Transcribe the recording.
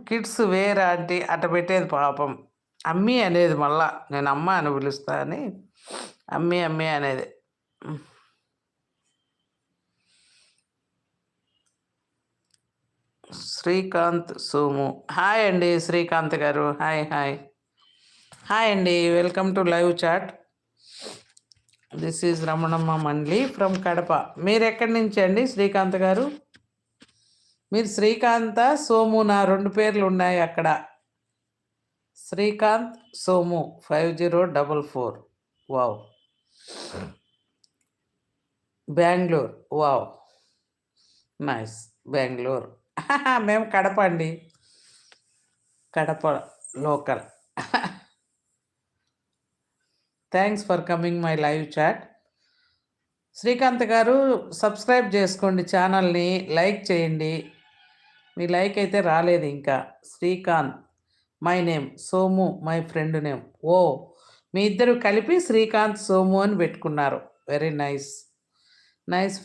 Kids wear aunty అట్ట పెట్టేది పాపం. అమ్మీ అనేది మళ్ళా నేను అమ్మ అని పిలుస్తా అని అమ్మీ అమ్మీ అనేది. శ్రీకాంత్ సోము హాయ్ అండి. శ్రీకాంత్ గారు హాయ్ హాయ్ హాయ్ అండి. Welcome to live chat. This is Ramanamma Mandli from Kadapa. మీరు ఎక్కడి నుంచి అండి శ్రీకాంత్ గారు? మీరు శ్రీకాంత సోము, నా 2 పేర్లు ఉన్నాయి అక్కడ. Srikanth Somu 5044. Wow. Bengaluru. Wow, nice. Bengaluru. మేము కడప అండి, Kadapa local. Thanks for coming my live chat. Srikanth గారు సబ్స్క్రైబ్ చేసుకోండి ఛానల్ని, లైక్ చేయండి. మీ లైక్ అయితే రాలేదు ఇంకా. Srikanth my name, Somu my friend name. ఓ, మీ ఇద్దరు కలిపి శ్రీకాంత్ సోము అని పెట్టుకున్నారు. Very nice, nice friend.